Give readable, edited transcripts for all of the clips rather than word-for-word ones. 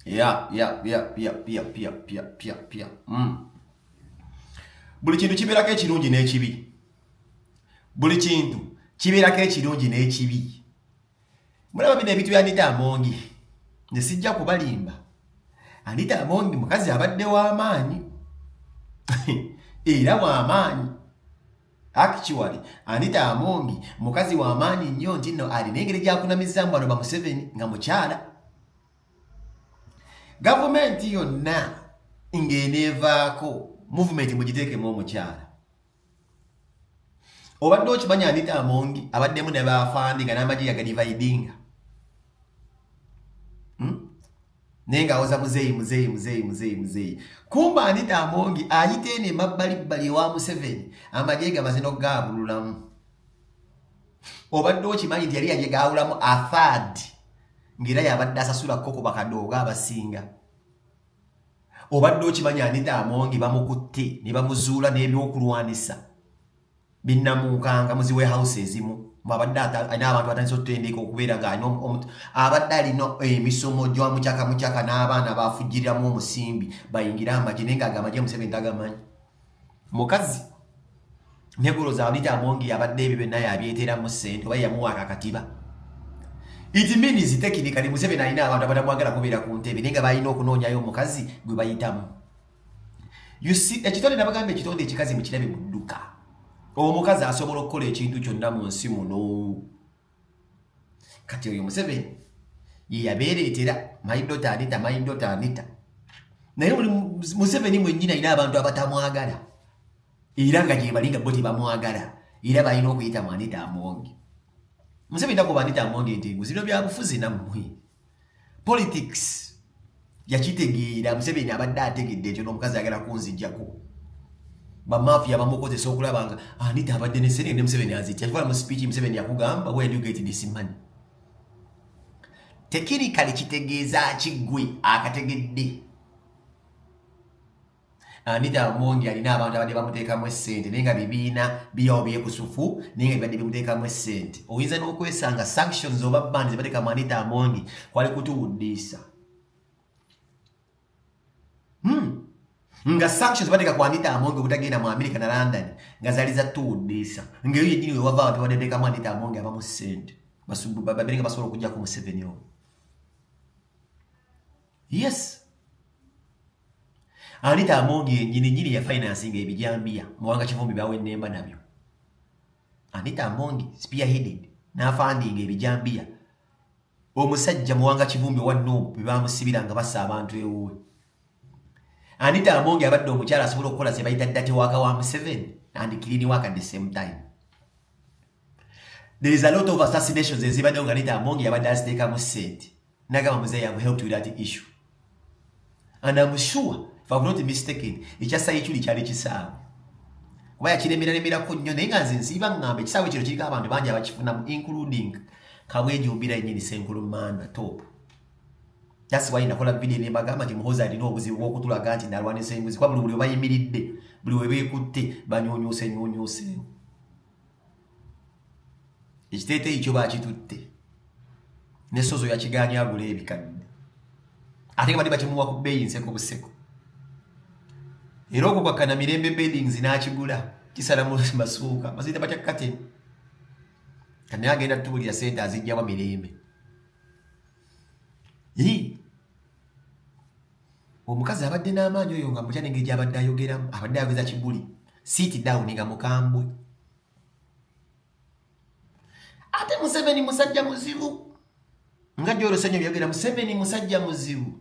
Yeah. Buli kintu kibeerako ekirungi n'ekibi. Buli kintu kibeerako ekirungi n'ekibi. Mulaba bino ebintu bya Anita Among ne sijja kubalimba. Anita Among mukazi abadde w'amaanyi. Era w'amaanyi. Actually, Anita Among mukazi w'amaanyi nnyo nti nno alina engeri gy'akunamizaamu bano ba Museveni nga mukyala. Gavumenti yonna ng'eneevaako movement mugiteekemu omukyala. Obadde okimanya Anita Among abaddemu ne baafandi nga n'amagye yagadivayidinga. Naye ng'awoza muzeeyi. Kumba Anita Among ayita eno emabbalibbali ewa Museveni amagye gamaze n'okugaabululamu. Obadde okimanyi nti yali yagegaawulamu a third ng'era yabadde asasula kkoko bakadooga abasinga. Obadde okimanyi Anita Among bamukutte ne bamuzuula n'ebyokulwanisa binnamunkanga muzi warehouse ezimu. Abadde alina abantu batandise okutendeka okubeera ng'alina abadde alina emisomo gya mukyaka n'abaana baafujjiriramu omusimbi bayingira amagye naye ng'agamagye Museveni tagamanyi. Mukazi ne goloza Anita Among abadde ebyo byonna yabyeteeramu ssente oba yamuwaaka akatiba. It means technically Museveni alina abantu abatamwagala kubeera ku ntebe naye nga balina okunoonyayo omukazi gwe bayitamu. You see, ekitonde nabagamba ekitonde ekikazi mukirabe mu dduka. Omukazi asobola okukola ekintu kyonna mu nsi muno. Kati oyo Museveni ye yabeereetera my daughter Anita. Naye Museveni mwennyini alina abantu abatamwagala. Era nga gye balinga bo tebamwagala. Era balina okuyita mu Anita Among. Museveni takuba Anita Among nti muziro bya bufuzi nammwe. Politics yakitegeera Museveni abadde ategedde ekyo n'omukazi agala kunzijjako. Bamafia bamukozesa okulaba nga Anita abadde ne sene ne Museveni azitya. Yakola mu speech Museveni yakugamba where do you get this money? Technically kitegeeza kiggwe akategedde. Anita Among alina abantu abadde bamuteekamu essente naye nga bibiina byawo byekusufu naye nga bibadde bimuteekamu essente. Oyinza n'okwesanga sanctions oba bans bateeka mu Anita Among kwali kutuwuddisa. Nga sanctions bateeka ku Anita Among obutagenda mu America na London nga zali za tuwuddisa. Ng'eyo yennyini we wava abantu bateekamu Anita Among abamu ssente. Babiri nga basobola okujja ku Museveni oyo. Yes. Anita Among yennyini ya financing ebijambiya Muwanga Kivumbi bawe ennemba nabyo. Anita Among spearheaded n'afunding ebijambiya. Omusajja Muwanga Kivumbi wa Nuupu bwe bamusibira nga bassa abantu ewuwe. Anita Among abadde omukyala asobola okukola ze bayita dirty worker wa Museveni and clean work at the same time. There is a lot of assassinations ezibadde nga Anita Among yabadde aziteekamu ssente. Nagamba muzeeyi have helped with that issue. And I'm sure if I'm not mistaken, ekyasa ekyuli kyali kisaawe. Kuba yakiremerako nnyo naye nga nze nsiiba ngamba ekisaawe kino kiriko abantu bangi abakifunamu including Kabwejumbira yennyini Senkulu Manda top. That's why nakola video ne mbagamba nti Muhoozi alina obuzibu bw'okutulaga nti nalwanisa embuzi kuba buli we bayimiridde buli we beekutte banyoonyooseeyo. Ekiteeteeyi kyo baakitutte. Ne Sozo yakigaanye agula ebikadde. Ate nga badde bakimuwa ku bbeeyi nseko buseko. Era okwo kwakkana Mirembe Buildings n'akigula kisala mu masuuka baziyita batya kateni. Kani agenda tuwulira ssente azijjawa Mirembe. Omukazi abadde n'amaanyi oyo nga mutya n'engeri gy'abadde ayogeramu abadde ayogeza kibuli sit down nga mukambwe. Ate Museveni musajja muzibu nga gy'olwo Ssenyo byogera Museveni musajja muzibu.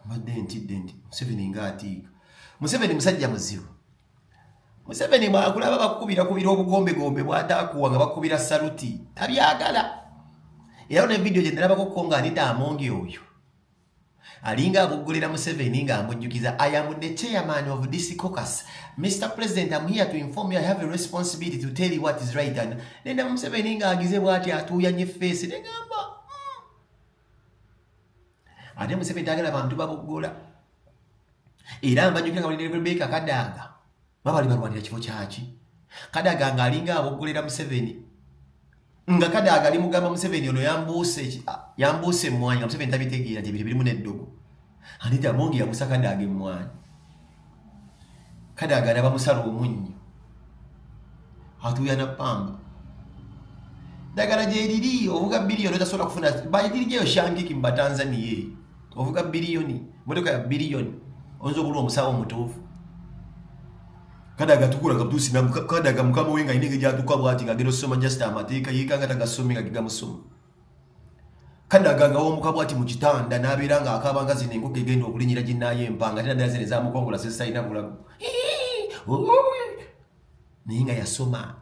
Mbadde ntidde nti Museveni ng'atiika. Museveni musajja muzibu. Museveni bw'akulaba bakukubira obugombe bw'ataakuwa nga bakubira saluti tabyagala. Era ne video gye ndalabako nga Anita Among oyo alinga abuggulira Museveni nga amujjukiza I am the chairman of this caucus. Mr. President, I'm here to inform you I have a responsibility to tell you what is right. And nenda Museveni nga agize bw'ati atuuyanye face negamba ate Museveni tagala abantu babuggula. Era mbajjukira nga balina Rebecca Kadaga babali balwanira kifo kyaki. Kadaga nga alinga abuggulira Museveni nga Kadaga ali mugamba Museveni ono yambuuse emmwanyi nga Museveni tabitegeera gye birimu n'eddogo. Anita Amongi yabuusa Kadaga emmwanyi. Kadaga alaba musala omunnyo. Atuuya na ppamba. Dagala gye liri ovuga biliyoni otasobola kufuna bayitirigeyo shangiki mu Batanzania. Ovuga biliyoni, motoka ya biliyoni. Onzo obulwa omusawo omutuufu. Kadaga tukula kabutusi na Kadaga mukama wenga inenge gyatuka bwati nga gero soma just amateeka yikanga tagasome nga gigamusoma. Kadaga nga omuka bwati mu kitanda n'abeeranga akabanga zino enkoko egenda okulinyira ginnaye empanga tena ddala zino ezaamukongola sesayina bulago. Naye nga yasoma.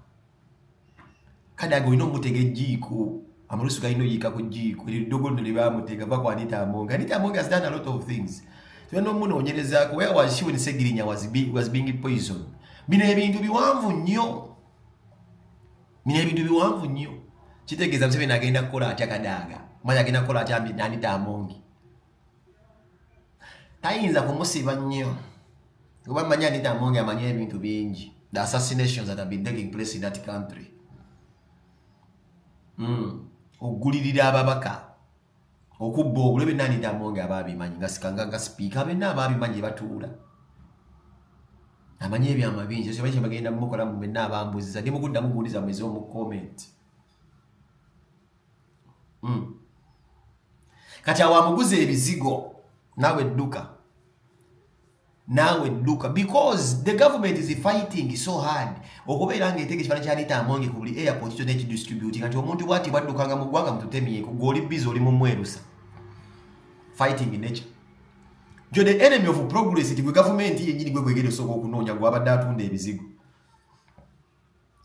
Kadaga olina omutega ejjiiko amulusu galina oyiika ku jjiiko eriddogo lino lye baamutega va ku Anita Amongi. Anita Amongi has done a lot of things. Tulina omunoonyerezaako where was she when Segirinya was being poisoned. Bino ebintu biwanvu nnyo. Bino ebintu biwanvu nnyo. Kitegeeza Museveni agenda kukola atya Kadaga. Manya agenda kukola atya Anita Amongi. Tayinza kumusiba nnyo. Kuba manya Anita Amongi amanya ebintu bingi. The assassinations that have been taking place in that country. Ogulirira ababaka. Okubba obulebe Anita Amongi ababimanyi nga sikanga nga speaker benna ababimanyi batuula. Amanye ebyama bingi so baje bagenda mukola mu benna abambuziza ndi mugudda mugundiza mwezi mu comment. Kati awamuguze ebizigo nawe duka. Because the government is fighting so hard. Okubeera nga etege kifana kya Anita Amongi ku buli airport to net distributing kati omuntu bwati baddukanga mu ggwanga mututemye ku goli bizo oli mu mwerusa. Fighting in nature. Jo the enemy of progress it government yenyini gwe gwegere soko okunoonya gwabadde atunda ebizigo.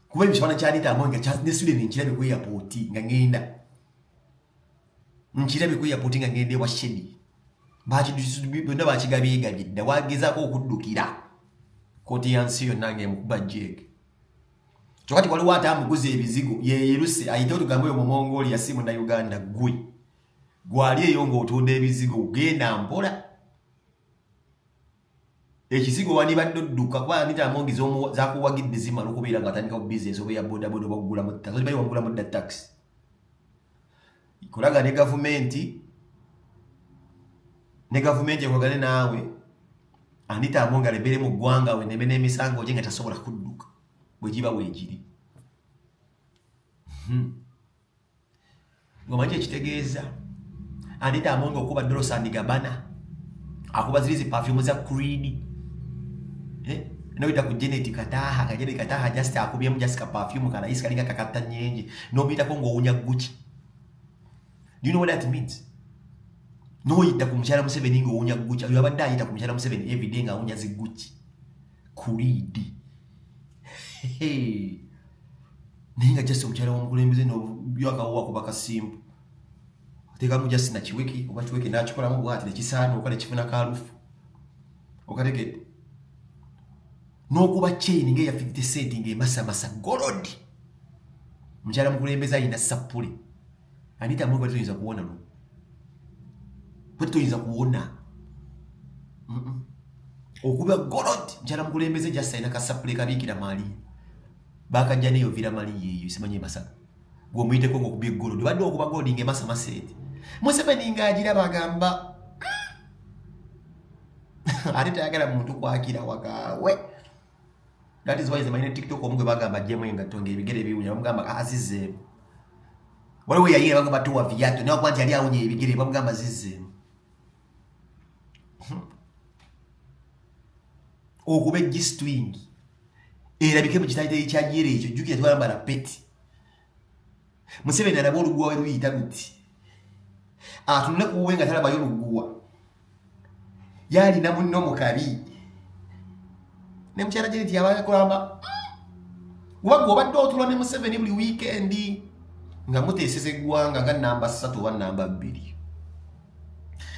Kuba ekifana kya Anita Amongi kya nesule nkirabe ku airport nga ngenda. Nkirabe ku airport nga ngende wa shedi. Bonna bakigabigabidde wagezaako okuddukira koti yansi yonna ng'emukuba jjeege. Kyokati waliwo ate amuguza ebizigo yeeruse ayite otugambe oyo mu Mongolia si Munnayuganda gwe. Gwali eyo ng'otunda ebizigo genda mpola. Ekizigo wandibadde odduka kuba Anita Amongi zakuwagidde zimala okubeera ng'atandika ku bizinesi oba eya bodaboda oba okugulamu ttaka. Ozimanyi wagulamu dda taxi. Kolaga ne gavumenti ekwagale naawe Anita Amongi alebere mu ggwanga we nebe n'emisango gye nga tasobola kudduka bwe giba weegiri. Ngomanyi ekitegeeza Anita Amongi okuba Dolce and Gabbana akuba zirizi perfume za Creed noyita ku Janet Kataha ka Janet Kataha just akubyemu just ka perfume kana isi kalinga kakata nyenje nobitako ng'owunya Gucci. Do you know what that means? No yita ku mukyala Museveni ng'owunya Gucci. Ayo abadde ayita ku mukyala Museveni every day ng'awunya zi Gucci. Creed. Ninga just omukyala w'omukulembeze byakawa kuba kasimbu. Otekamu just na kiweki oba kiweki n'akikolamu bw'ati nekisaana okola ekifuna kaalufu. Okategedde. N'okuba chain ng'eya 50 cent ng'emasamasa gold. Mukyala mukulembeze ayina sapule. Anita Amongi tuyinza kuwona no. Tuyinza kuwona. Okuba gold mukyala mukulembeze just ayina kasapule kabiikira mali. Bakajja neyo vira mali yeyo simanye masaka. Gwe muyiteko ng'okubye gold. Badde okuba gold ng'emasamasa eti. Museveni ng'agira bagamba. Ate tayagala muntu kwakira wakawe. That is why the mine TikTok omugwe bagamba jemo engato ng'ebigere biwunya bamugamba azizeemu. Waliwo yayira bagamba tuwa viatu nayo kwanti yali awunye ebigere bamugamba zizeemu. Okuba ejjistwing erabike mu kitayite ekyajjere ekyo jjukira twalambala peti. Museveni alaba oluguwa we luyita luti. Atunule kuwe nga talabayo oluguwa. Yalina munno mu kabi. Ne mukyala Janet yabaye kulamba. Wabagwe obadde otulwa ne Museveni buli weekend nga muteeseza eggwanga nga namba 3 oba namba 2.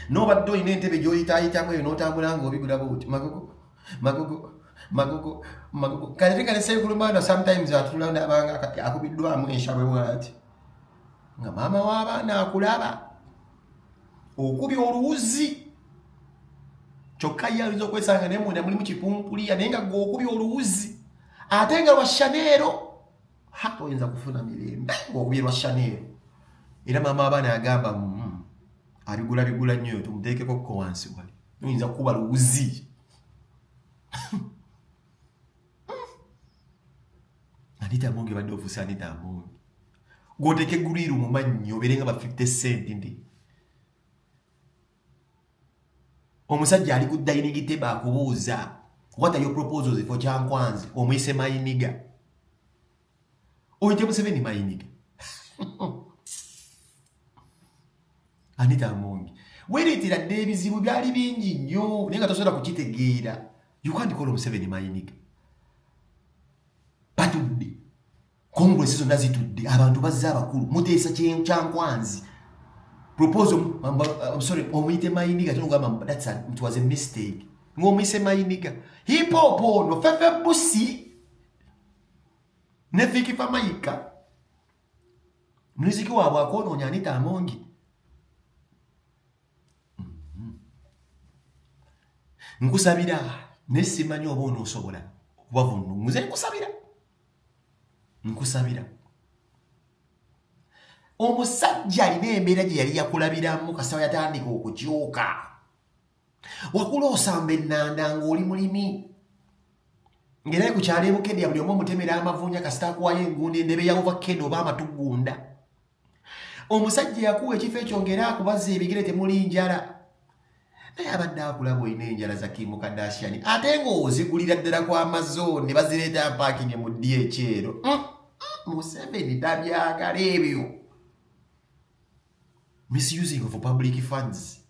N'obadde olina entebe gy'oyitaayitamu eyo n'otambula ng'obigula buti magogo. Kale ne Ssekulumanda sometimes atula n'abanga akubiddwamu enshabwe bw'ati. Nga maama w'abaana akulaba. Okubya oluwuzi. Kyokka ye ayinza okwesanga naye munda mulimu kipumpuliya naye nga gw'okubya oluwuzi. Ate nga lwa Chanel hata oyinza kufuna mirembe ng'okubirwa Chanel. Era maama abaana yagamba abigula nnyo tumuteekeko ko wansi wali. Oyinza kuba luwuzi. Anita Amongi badde ofuusa Anita Amongi. Gw'oteeka egguliro mu mannyo obeerenga ba 50 cent ndi. Omusajja ali ku dining table akubuuza, what are your proposals for Kyankwanzi? Omuyise mayiniga. Oyite Museveni mayiniga. Anita Amongi. Weereetera dde ebizibu byali bingi nnyo naye nga tosobola kukitegeera. You can't call Museveni mayiniga. Batudde. Congress zonna zitudde. Abantu bazze abakulu. Muteesa Kyankwanzi. Proposal, I'm sorry, omuyite mayiniga tunugamba it was a mistake. Ng'omuyise mayiniga. Hip hop ono fefe busi. Ne Fiki Famayika. Muziki waabwe akoonoonya Anita Amongi. Nkusabira ne simanyi oba onoosobola okubavunnuŋŋuza. Nkusabira. Omusajja alina embeera gye yali yakulabiramu kasaba yatandika okukyuka. Wakula osamba ennanda ng'oli mulimi. Ng'era ku kyalo Bukedya buli omu omutemera amavuunya kasita akuwayo enguudo endebe ya ovakkedo oba amatugunda. Omusajja yakuwa ekifo ekyo ng'era akubaza ebigere temuli njala. Naye abadde akulaba olina enjala za Kim Kardashian. Ate ng'ozigulira ddala ku Amazon ne bazireeta mpaakinge mu ddi ekyero. Museveni tabyagala ebyo. Misusing of public funds.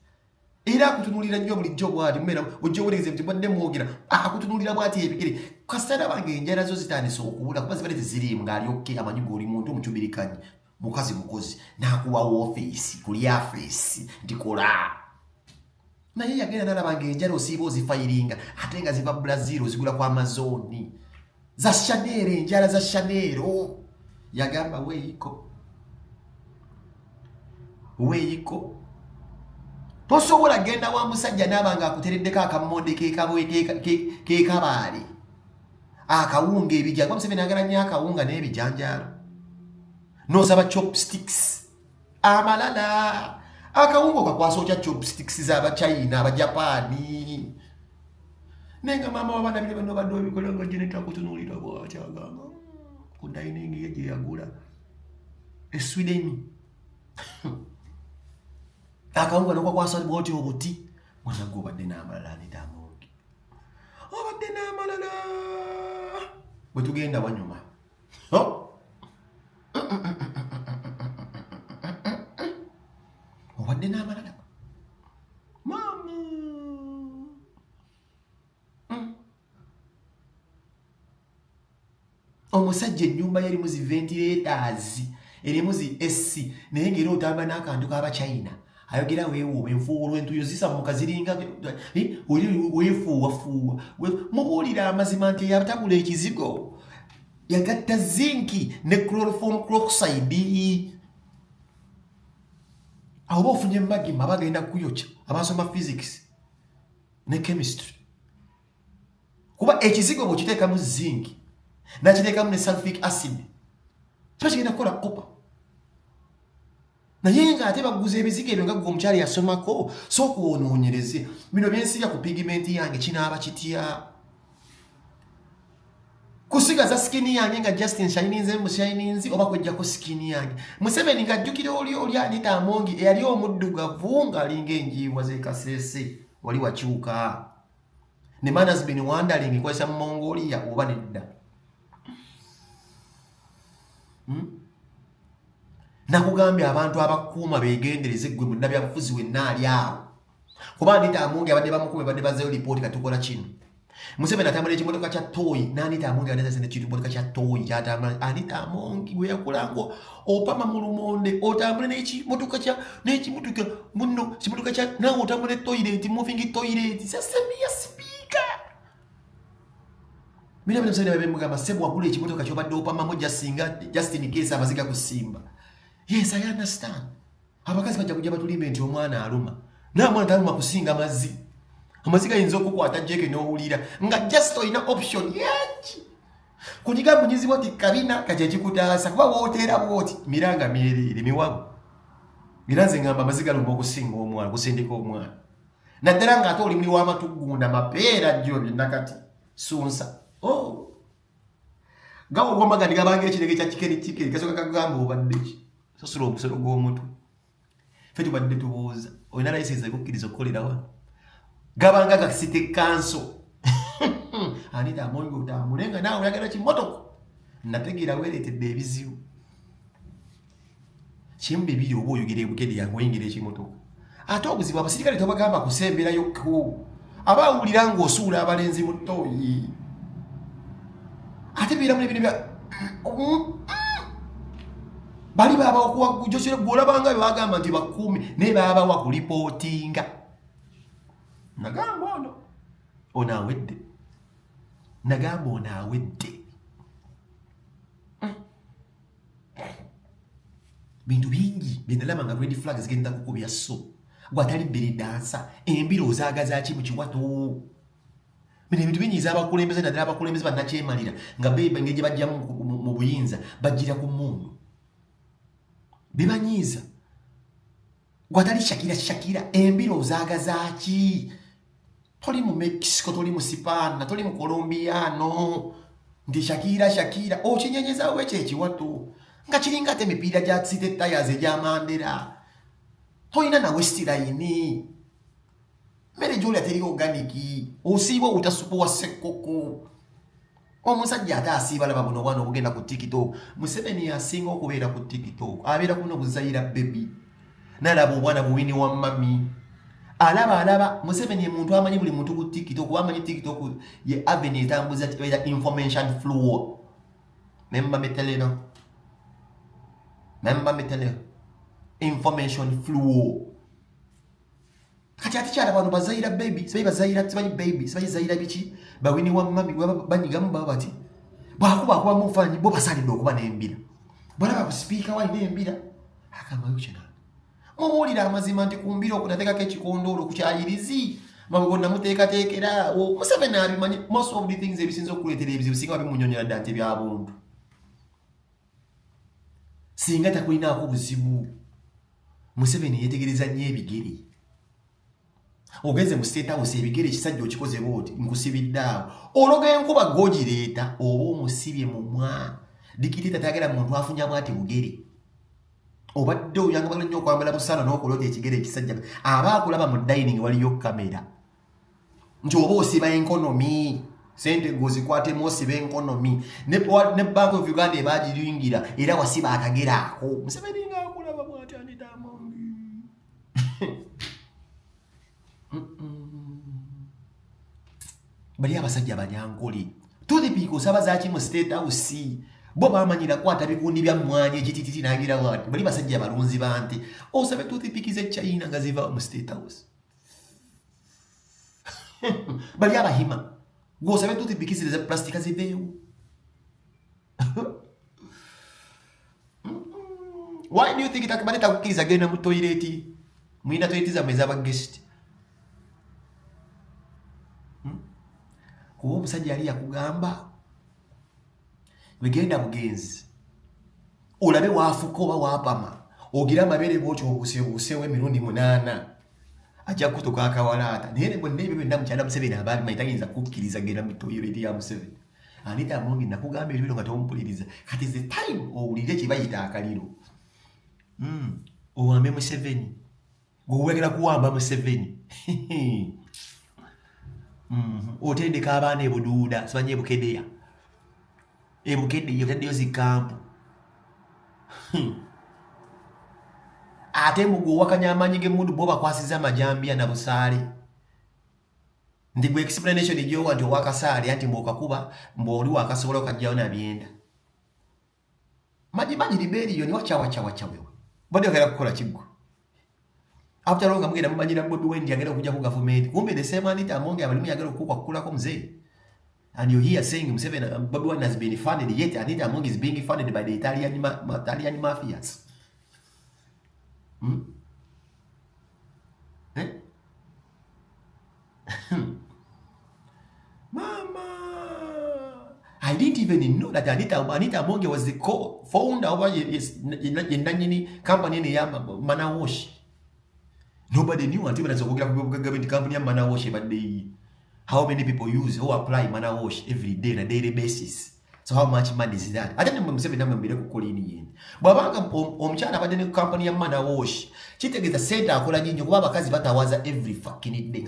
Era akutunulira nnyo bulijjo bw'ati mmera ojja oweereza ebyo badde mwogera akutunulira bw'ati ebigere kasitara bange enjala zo zitandise okubula kuba zibadde teziriimu ng'alyokke amanyi g'oli muntu omukyubirikanyi mukazi mukozi n'akuwa woofiisi kuli afeesi nti kola. Naye yagenda n'alaba ng'enjala osiiba ozifayiringa ate nga ziva Brazil ozigula ku Amazon za Chanel, enjala za Chanel. Yagamba weeyiko. Tosobola genda wa musajja n'aba nga akutereddeko akammonde keekabaali akawunga ebijja. Kwa Museveni agala nnyo akawunga n'ebijanjaalo. N'osaba chopsticks amalala. Akawunga okakwasa okya chopsticks z'Abachina, Abajapaani. Nenga maama w'abaana bino bano badde obikola nga Janet akutunuulira bw'ati agamba ku dining ye gye yagula e Sweden. Akawunga n'okwakwasa bw'oti obuti mwana gwe obadde n'amalala Anita Amongi. Obadde n'amalala bwe tugenda wanyuma. Obadde n'amalala mami. Omusajja ennyumba yeri muzi ventilators erimu zi AC naye ng'era otamba n'akantu k'Abachina. Ayogera weewuuba enfuuwa entuyo zisamuka ziringa weefuuwafuuwa. Mubuulira amazima nti yatabula ekizigo yagatta zinki ne chloroform peroxide. Awo oba ofunye magima aba agenda kuyokya abasoma physics ne chemistry. Kuba ekizigo bw'okiteekamu zinki nakiteekamu ne sulfuric acid kiba kigenda kukola kopa. Naye ng'ate baguza ebizigo ebyo nga gwe omukyala yasomako sooka onoonyereze bino byensiga ku pigimenti yange kinaaba kitya. Kusigaza sikini yange nga Justin Shininze mu Shininzi oba kwejjako sikini yange. Museveni ng'ajjukira oli Anita Amongi eyali omuddugavu ng'alinga enjiibwa z'ekasese wali wakyuka. Ne man has been wondering kwesa mu Mongolia oba nedda. Nakugambye abantu abakuuma beegendereze gwe munnabyabufuzi wenna ali awo. Kuba Anita Amongi abadde bamukume badde bazeeyo lipooti katukola kino. Museveni atambula ekimotoka kya toyi n'Anita Amongi abadde ekimotoka kya toyi kyatambula. Anita Amongi bwe yakulanga opama mu lumonde otambule n'ekimotoka muno kimotoka kya naawe otambule toilet moving toilet sesemiya sipiika. Mina Museveni babemugamba sebo wagula ekimotoka ky'obadde opamamu just in case amaziga kusimba. Yes, I understand. Abakazi bajja kujja batulimbe nti omwana aluma. Na mwana taluma kusinga amazi. Amazi gayinza okukwata jeke n'owulira nga just olina option yaki. Kunyiga munyizi wati kabina kajeji kutasa kuba wotera bwoti miranga miriri miwabu. Miranze ngamba maziga lumbo kusinga omwana kusindika omwana. Naddala nga ate oli muli w'amatugunda mapeera jjo nakati sunsa. Oh. Gawo gombaga ndigabange ekirege kya kikeri kasoka kagamba obadde ki. Sosula obusolo gw'omutwe. Ffe tubadde tubuuza. Olina layisensi ekukkiriza okukolera wano. Gabanga kakisite kanso. Anita amongo utamulenga nawe oyagala kimotoka. Nategeera weeretedde ebizibu. Kimu bibiri oba oyogera ebukede yange oyingira ekimotoka. Ate obuzibu abasirikale tobagamba kusemberayo ko. Abawulira ng'osuula abalenzi mu ttooyi. Ate biira mu ebintu bya bali baba okuwa Joshua gwolabanga bagamba nti bakuumi ne baba wa kulipootinga. Nagamba ono onawedde. Nagamba onawedde. Bintu bingi bindalama nga red flag zigenda kukubya so. Gwatali biri dansa embiro zaagaza ki mu kiwato. Bino bintu binyiza abakulembeze naddala abakulembeze bannakyemalira nga beba ngeje bajja mu buyinza bajjira ku mundu. Bibanyiza. Gwatali Shakira embiro zaagaza ki. Toli mu Mexico, toli mu Sipana, toli mu Colombia, no. Ndi Shakira okinyenyeza weche ekiwato. Nga kiringa ate mipiira gya site tires egy'amandera. Toyina na Westline. Mere joli ateri organiki. Osiibo utasupu wa sekoko. Omusajja ate asiiba laba buno bwana obugenda ku TikTok. Museveni asinga okubeera ku TikTok. Abeera kuno buzaira baby. Nalaba obwana buwini wa mami. Alaba Museveni ye muntu amanyi buli muntu ku TikTok. Amanyi TikTok ye avenue etambuza information flow. Memba meteleno. Information flow. Kati ati kyala bano bazaira baby, sibayi bazaira sibayi baby, sibayi zaira bichi, bawini wa mami banyigamu babati. Bwakuba mufanyi bo basalidde okuba n'embira. Balaba ku speaker wa n'embira. Akamba yuche na. Mumulira amazima nti kumbira okunateekako ekikondolo ku kyayirizi. Mabugonna muteekateekera. Museveni abimanyi most of the things ebisinza okuleetera ebizibu singa babimunyonyola dda nti byabuntu. Singa takulinaako buzibu. Museveni yetegereza nnyo ebigere. Ogenze mu State House ebigere ekisajja okikoze bwoti nkusibidde awo. Ologa enkuba g'ogireeta oba omusibye mu mwa. Dikitita tayagala muntu afunyamu ati bugere. Obadde oyagala nnyo okwambala busana n'okulota ekigere ekisajja. Aba akulaba mu dining waliyo kamera. Nti oba osiba enkonomi. Sente gozikwate osiba enkonomi. Ne Bank of Uganda ebagiringira era wasiba akagere ako. Museveni ng'akulaba bw'ati Anita Amongi. Bali abasajja banyankole. Tulipiiko sabazaaki mu State House. Bo bamanyira kwata bikundi bya mwanya ekitititi nagira wati. Bali basajja balunzi bante. Osabe tutipikize China nga ziva mu State House. Bali abahima. Gosabe tutipikize za plastika ziveewo. Why do you think itakabale takukiriza genda mu toilet? Mwina toilet za meza ba guest. Kuba omusajja yali yakugamba wegenda bugenzi olabe waafuka oba waapama ogira amabere bwotyo obuseewo emirundi 8 ajja kutuka akawalaata naye bwe nebyo byonna mukyala Museveni ababi tayinza kukkiriza genda mu toilet ya Museveni. Anita Amongi nakugamba ebyo nga tompuliriza kati the time owulire kye bayita akaliro. Owambe Museveni gwewegera kuwamba Museveni. Otendeka abaana ebuduuda sibanye ebukedeya otaddeyo zikampu. Ate mugowakanya amanyi g'emmundu bo bakwasiza amajambya na busaale. Ndi gwe explanation ejyowa nti owakasaale anti mbwokakuba mbwoli wakasobola okajjawo na byenda. Maji liberiyo ni wachawewe. Bodi okera kukola kiggwa. After all, mugenda mumanyira Bobi Wine yagera okujja ku government. Kumbe the same Anita Amongi abalimu yagera okukulako mzee. And you hear saying Museveni Bobi Wine has been funded, yet Anita Amongi is being funded by the Italian mafias. Eh? Mama! I didn't even know that Anita Amongi was the co-founder of the company in Manawash. Nobody knew until when I was government company Manawash, but how many people who apply Manawash every day on a daily basis. So how much money is that? I don't know if I'm going to call in. But I'm China, but the company Manawash. Chita get a center, I call in your Kazi Batawaza every fucking day.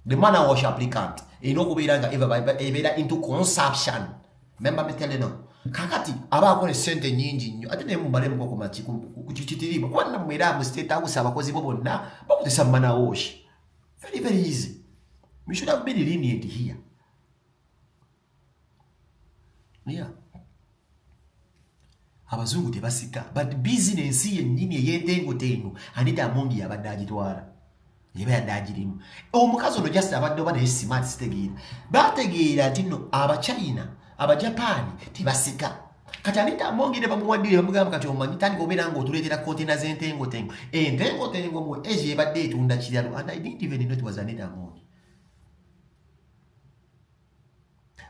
The Manawash applicant, ever into consumption. Remember me telling you, kakati abakole sente nyingi nnyo ate ne mumbalemu ko kumachi kuchichitiriba kwanna mwera mu state house abakozi bo bonna bakutesa Manawash. Very easy. We should have been lenient here. Yeah. Abazungu tebasika, but business yennyini eyentengo tengo Anita Amongi yabadde agitwala. Yeba yadagirimu. Omukazi ono just abadde oba naye smart sitegeera. Bategeera ati nno Abachina, Abajapani tebasika. Kati Anita Amongi ne bamuwadde bamugamba kati omanyi tandika obeera ng'otuleetera container z'entengo tengo. Entengo tengo mu Asia ebadde etunda kiralo. And I didn't even know it was Anita Amongi.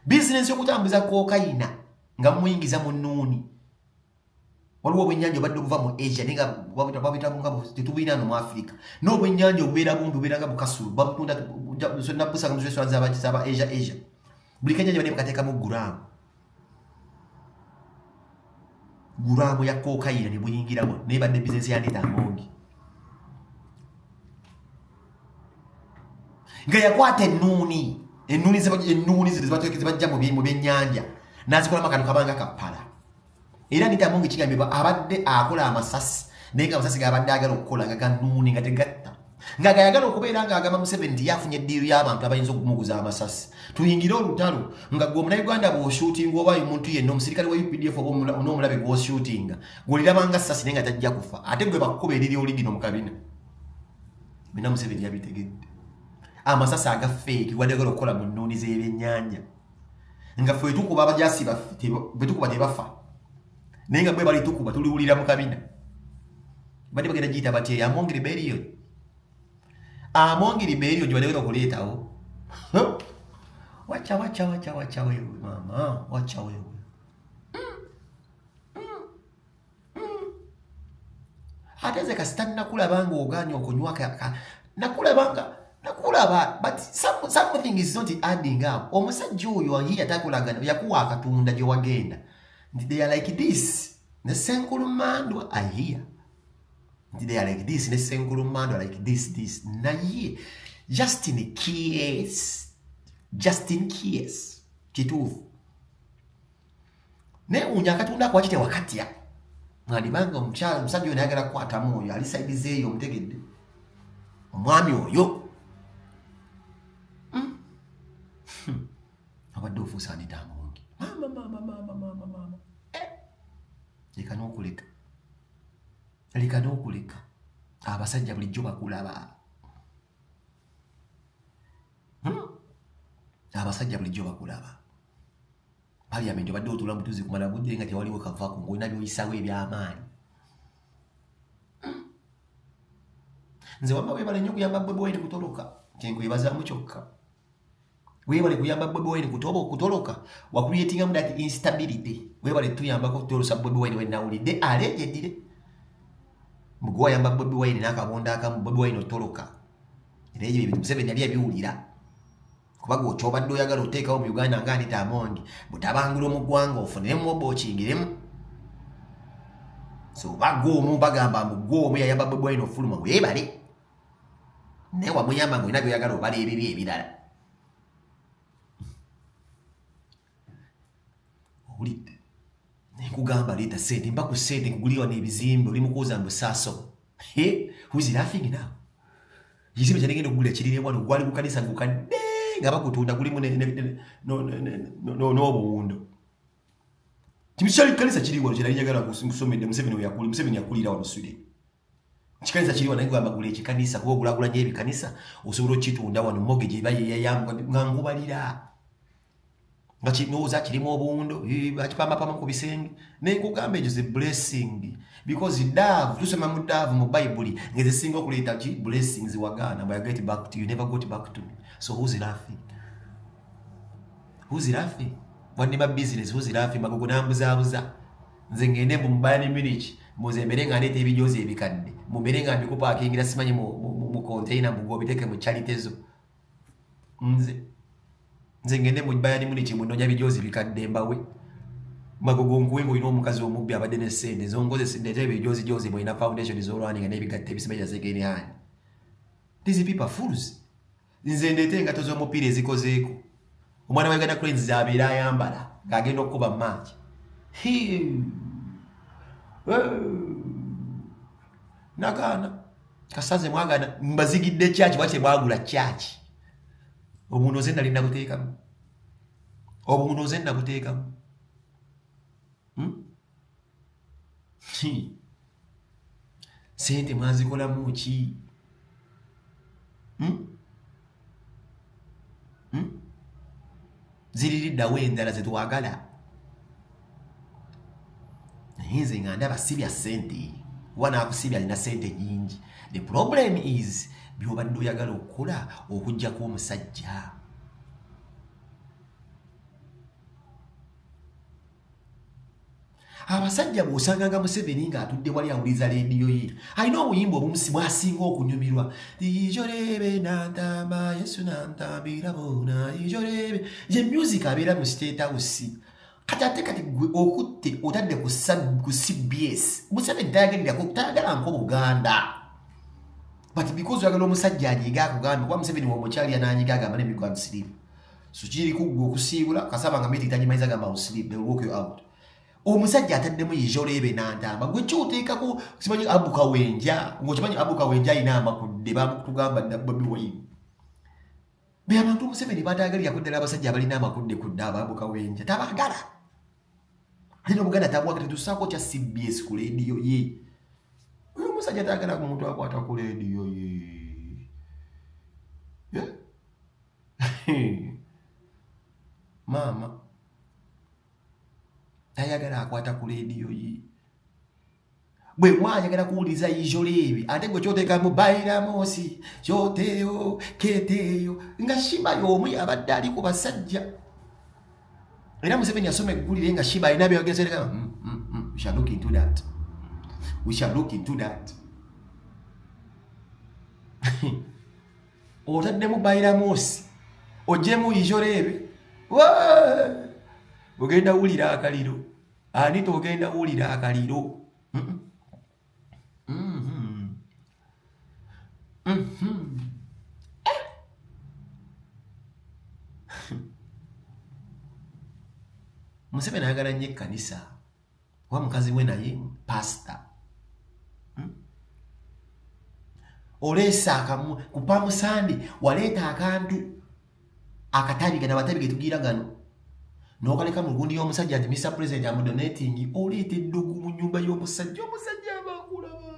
Business yokutambuza kokaina nga muyingiza mu nnuuni. Waliwo obwennyanja obadde okuva mu Asia nenga babitamu nga tetubiina no mu Africa. N'obwennyanja obubeera bungi obubeera nga bukasulu babutunda nabusanga mu restaurant z'aba Asia. Buli kennyanja badde bakateekamu guraamu ya kokaina ne buyingiramu naye badde business ya Anita Amongi. Nga yakwata ennuuni zibajja mu byennyanja n'azikola akantu kabanga kapala. Era Anita Amongi kigambibwa abadde akola amasasi naye nga amasasi gabadde agala okukola nga gannuuni nga tegatta nga gayagala okubeera nga agamba Museveni nti yafunye eddiiru y'abantu abayinza okumuguza amasasi. Tuyingire olutalo nga gwe Omunnayuganda bw'oshuutinga oba omuntu yenna omusirikale wa UPDF oba n'omulabe gw'oshuutinga gw'olirabanga ssasi naye nga tajja kufa ate gwe bakukuba eriri oligino mu kabina. Bina Museveni yabitegedde. Amasasi aga fake wadagala okukola mu nnuuni z'ebyennyanja nga ffe tukuba abajasi betukuba tebafa naye nga bwe bali tukuba tuliwulira mu kabina. Badde bagenda giyita bati Amongi Rebellion. Amongi Rebellion gye badagala okuleetawo. Wacha wewe mama, wacha wewe. Ateze kasitani nakulabanga oganya okunywa nakulaba but something is not adding up. Omusajja oyo ahiya takulagana yakuwa akatunda gye wagenda. They are like this. Ne Senkulumandwa ahiya. They are like this. Ne Senkulumandwa like this. Na ye. Just in case. Kitufu. Ne unya akatunda kwa kite wakati ya. Ngalibanga omusajja oyo nayagala kukwatamu oyo alisaidizeeyo omutegedde. Omwami oyo. Abadde ofuusa Anita Amongi. Mama. Leka n'okuleka. Abasajja bulijjo bakulaba. Abasajja bulijjo bakulaba. Parliament obadde otula mutuzi kumala budde nga tewaliwo kavaako ng'olina by'oyisaawo eby'amaanyi. Nze wamma weebale nnyo okuyamba Bobi Wine kutoloka. Kyenkwebazamu kyokka. Weebale kuyamba Bobi Wine kutoloka. Wakuyetingamu that instability. Weebale tuyambako kutolosa Bobi Wine wenawulidde aleejedire. Mugwa yamba Bobi Wine n'akabonda akamu Bobi Wine otoloka. Era ebyo ebintu Museveni yali abiwulira. Kuba gw'okyobadde oyagala oteekawo mu Uganda nga Anita Amongi butabangula mu ggwanga ofuniremu oba okingiremu. So bagoomu bagamba mugoomu yayamba Bobi Wine ofuluma weebale. Naye wamuyamba ng'olina by'oyagala obala ebibi ebirala. Owulidde nekugamba leeta sente mba ku sente nkugulirwa n'ebizimbe oli mukuuza mbu saaso. Who's laughing now? Ekizimbe kyanegenda okugula kirire wano gwali ku kanisa gukadde nga bagutunda gulimu n'obuwundo. Kimisali kanisa kiri wano kirali njagala kusomedde Museveni yakulira wano Sweden. Kikanisa kiri wano ngamba gula ekikanisa kuba ogulagulanya ebikanisa osobola okitunda wano mortgage eba yeyayamu nga ngubalira. Nga kinooza kirimu obuwundo bakipambapamba ku bisenge. Naye nkugamba ekyo ze blessing because Davu tusoma mu Davu mu Bible ngezisinga okuleeta blessings wagana but I get back to you never got back to me. So who's laughing? Who's laughing? Wani ma business who's laughing? Magogo nambuza. Nze ngende mu Bayern Munich. Muze merenga nete ebijozi ebikadde. Mu merenga mbikupa akingira simanyi mu container mu gobiteke mu charitezo. Nze ngende mu Bayern Munich mu nonya bijozi bikadde mbawe. Magogo nkuwengo ino omukazi omubbi abadde ne sente zongoze sindete ebijozi jozi mu ina foundation z'olwani nga n'ebigatte ebisimeja zegeni hani. These people are fools. Nze ndete engato z'omupiira ezikozeeko. Omwana wa Uganda Cranes abeera ayambala ng'agenda okuba match. Nagana kasaze mwagana mbazigidde church wache mwagula church. Omuntu zenna linda kuteekamu. Omuntu zenna kuteekamu. Sente mwazikola muki? Ziririddawo endala zetwagala. Nze nga ndaba sibya sente. Wana akusibya alina sente nyingi. The problem is byobadde oyagala okukola okujjako omusajja. Abasajja bw'osanganga Museveni ng'atudde wali awuliza leediyo ye. Alina obuyimba obumu bwasinga okunyumirwa. Ijolebe nantamba Yesu nantambira bona ijolebe. Ye music abeera mu State House. Kati okutte otadde ku CBS. Museveni tayagala nko Buganda. But because oyagala omusajja anyiga akugamba kuba Museveni w'omukyali ananyiga agamba n'emigwa musirimu. So kiri kuggwe okusiibula kasaba nga miti tanyimanyiza gamba usleep they will walk you out. Omusajja ataddemu ijolebe nantamba gwe kyoteekako simanyi abuka wenja ng'okimanyi abuka wenja alina amakudde bamutugamba Bobi Wine. Be abantu Museveni bataagalira kuddala abasajja abalina amakudde kudde ababuka wenja tabaagala. Alina Buganda tabwakati tusaako kya CBS ku leediyo ye. Uyu musajja taagala ku muntu akwata ku leediyo ye. Mama tayagala akwata ku leediyo ye. Bwe mwayagala kuwuliza ijolebe ate gwe kyoteeka mu Bayiramosi kyoteeyo keeteeyo nga Shiba y'omu yabadde ali ku basajja. Era Museveni yasoma eggulire nga Shiba alina byogezereka. We shall look into that. We shall look into that. Otaddemu Bayiramosi ogyemu ijolebe. Ogenda wulira akaliro. Ani togenda wulira akaliro. Museveni ayagala nnyo ekkanisa. Wa mukazi we naye pastor. Oleesa akamu ku Palm Sunday waleeta akantu akatabiga n'abatabi ge tugira gano. N'okaleka mu gundi y'omusajja nti Mr. President amudonating oleeta eddogo mu nnyumba y'omusajja omusajja abakulaba.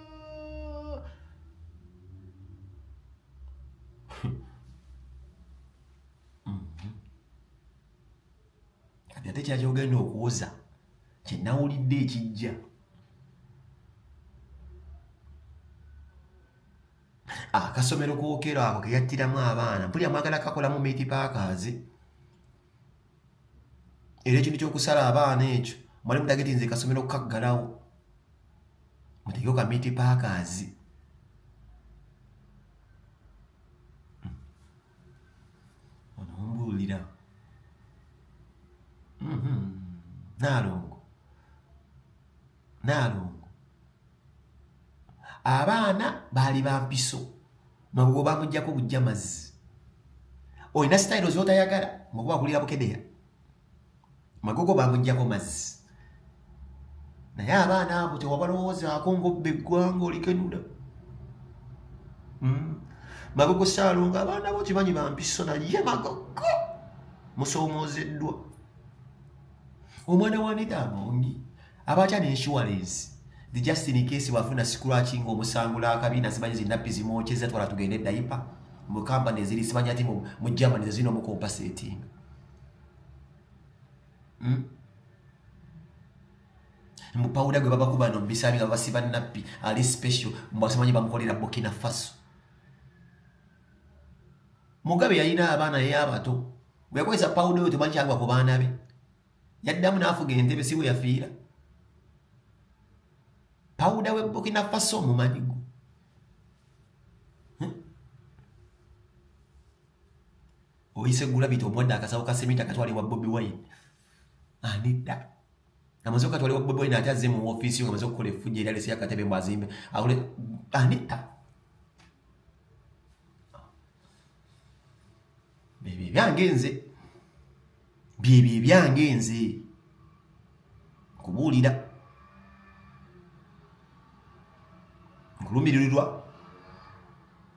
Kati ate ky'ogenda okuwoza kye nawulidde ekijja. Akasomero kookero ako ke yattiramu abaana mpulira mwagala kakolamu Meat Packers. Era ekintu ky'okusala abaana ekyo mwali mutageti nze kasomero kukaggalawo mutegeeko ka Meat Packers. Ono mbuulira Naalongo abaana baali bampiso magogo bamujjako bujja mazzi. Olina style z'otayagala mukuba kulira bukedeya magogo bamujjako mazzi. Naye abaana abo tewabalowoozaako ng'obba eggwanga olikenula. Magogo Ssaalongo abaana bo kimanyi bampiso naye magogo musoomoozeddwa. Omwana wa Anita Amongi abatya n'insurance the just in case wafuna scratching omusangula akabiina simanyi zinappi zimwokyeza twala tugende dayipa mu kampani eziri simanyi ati mu Germany zino mu compensating. Mu powder gwe babakuba no bisabi nga basiba nappi ali special mbasimanyi bamukolera Burkina Faso. Mugabe yalina abaana ye abato bwe yakozesa pawuda oyo temanyi kyagwa ku baana be yaddamu n'afuga entebe si bwe yafiira pawuda we Burkina Faso mumanyi gwo oyise gulabita omwadde akasawo ka semita katwalibwa Bobi Wine anidda amaze okatwalibwa Bobi Wine ate azze mu ofiisi yo ngamaze okukola effujjo eryalesi yakatebe mbwazimbe akole anidda bye byange nze kubuulira nkulumirirwa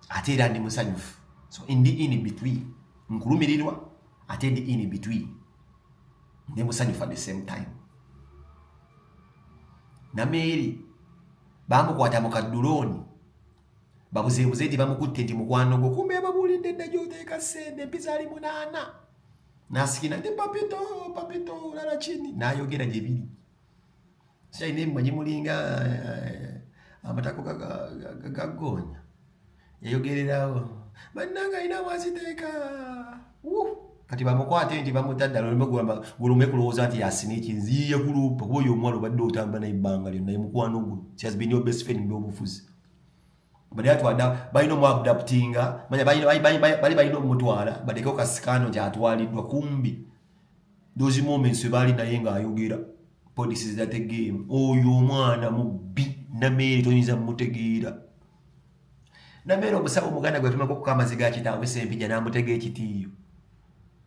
ate era ndi musanyufu so in between nkulumirirwa ate ndi in between ndi musanyufu at the same time Nameri bamukwata mu kaduloni babuzeebuze nti bamukutte nti mukwano gwo kumbe babuulidde dda gy'oteeka ssente empiza ali 8 nasikina nti papito lala chini nayogera gye biri sayina emmanyi mulinga amatako gagonya yayogererawo bannanga alina waziteeka kati bamukwate nti bamutadda gulume kulowooza nti yasiniki nziye kulupa kuba oyo omwala obadde otambula nayebbanga lyonna ye mukwano gwo she has been your best friend by'obufuzi bali atwada balina omuabdaptinga bali balina omutwala badeko kasikano kyatwaliddwa kumbi those moments we bali naye ng'ayogera police is that a game oyo omwana mubbi Nameri toyinza mmutegeera Nameri omusawo omuganda gwe tumako kukamazi ga kitaawe Sempija n'amutega ekitiiyo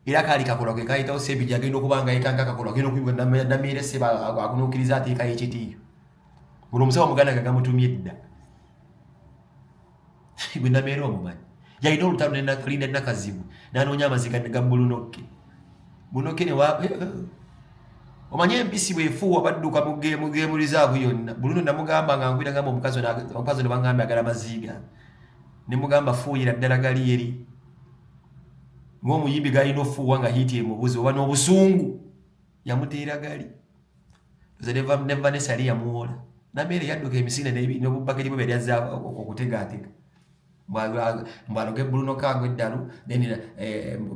era kaali kakola ke kayitawo Sempija agenda okubanga yekanga kakola agenda okuyibwa Nameri seba akunuukiriza ateekayo ekitiiyo buli omusawo omuganda gagamutumye edda gwe Nameri omumanyi yalina olutalo nelinda nakazibu n'anoonya amaziga ga bunoke ne omanye empisi bwefuuwa badduka mu reserve yonna buluno namugamba nga ngwira ngamba omukazi ne bangambye agala maziga ne mugamba fuuyira ddala gali eri ng'omuyimbi galina ofuuwa nga hiiti emubuzi oba n'obusungu yamuteera gali ne Vanessa yali yamuwola Nameri yadduka emisinde n'obubaketi bwe byali azze okutegaatega mbwaloge buluno kango eddalu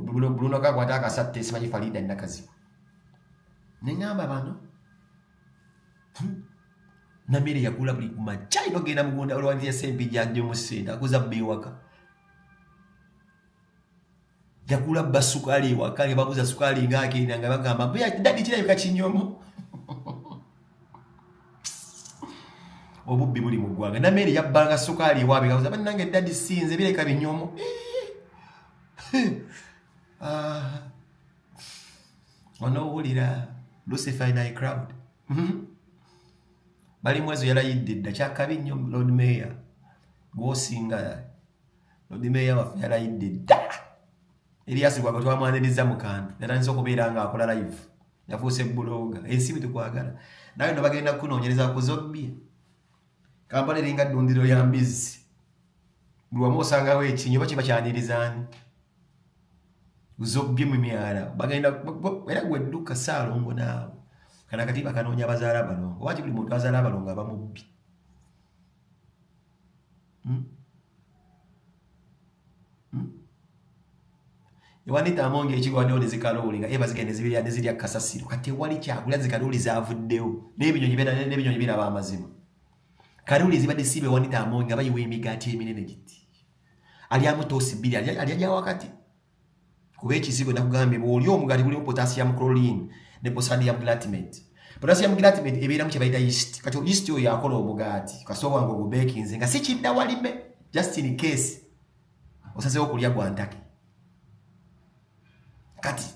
buluno kango ate akasatte simanyi Farida nakazibu neŋŋamba bano Nameri yakula buli kumakya ino genda mugunda olwanti ya Sempija ajje musente akuza bba ewaka yakula bba sukaali ewaka ne babuza sukaali ng'agenda nga bagamba dadi kirabika kinyomo obubbi buli mu ggwanga Nameri yabbanga sukaali ewaabe gabuza bannange dadi sinze birabika binyomo onoowulira Lucifer in a crowd bali mwezi yalayidde dda kyakabi nnyo Lord Mayor gwosinga Lord Mayor waffe yalayidde dda Elias gwago twamwaniriza mu kantu yatandise okubeera nga akola live yafuuse buloga ensibi tukwagala naye no bagenda kunoonyereza ku zobbi Kampala eringa ddundiro lya mbizi buli wamu osangawo ekinyo oba kiba kyanirizaani zobbi mu myala bagenda era gwe dduka Saalongo naawe kana kati bakanoonya abazaala abalongo waki buli muntu azaala abalongo aba mubbi Ewanita Amongi ekigwaddewo ne zikalooli nga eba zigende zirya kasasiro kati wali kyagula zikalooli zaavuddewo n'ebinyonyi biraba amazima kalooli zibadde siibe Ewanita Amongi nga bayiwa emigaati eminene giti alyamu toosi bbiri alya wakati kuba ekizibu nakugambye bw'oli omugaati gulimu potassium chlorine ne sodium glutamate potassium glutamate ebeeramu kye bayita yeast kati yeast oyo akola omugaati kasooba wange ogubeekinze nga si kidda walime just in case osazeewo okulya gwantake kati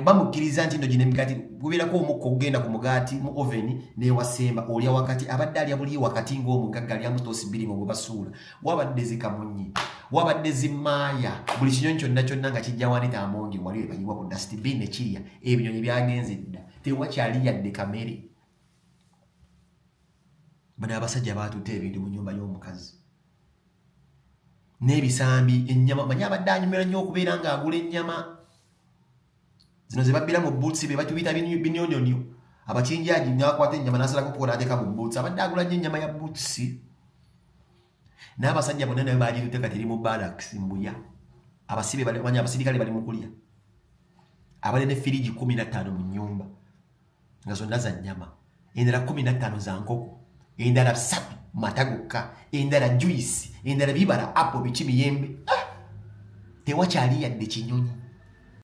bamukkiriza nti nno gino emigaati gubeerako omukka okugenda ku mugaati mu oven newasemba olya wakati abadde alya buli wakati ng'omugagga alyamu toosi bbiri nga gwe basuula wabadde zikamunyi wabadde zimaaya buli kinyonyi kyonna nga kijja Ewanita Amongi wali webanyiwa ku dustbin ne kirya ebinyonyi byagenze dda tewakyali yadde kamere bano abasajja baatutte ebintu mu nnyumba y'omukazi n'ebisambi ennyama manyi abadde anyumira nnyo okubeera ng'agula ennyama zino ze babbira mu bbuutsi be batuyita binyonyonyo abakinjaji n'akwata ennyama n'asalako kukola ateeka mu bbuutsi abadde agula nnyo ennyama ya bbuutsi n'abasajja bonna naye baagitutte kati eri mu barracks mbuya abasibe bali abasirikale bali mu kulya abali ne firiji 15 mu nyumba nga zonna za nnyama, endala 15 za nkoko, endala 3 mata gokka, endala juice, endala bibala apple, biki, miyembe. Tewakyali yadde kinyonyi.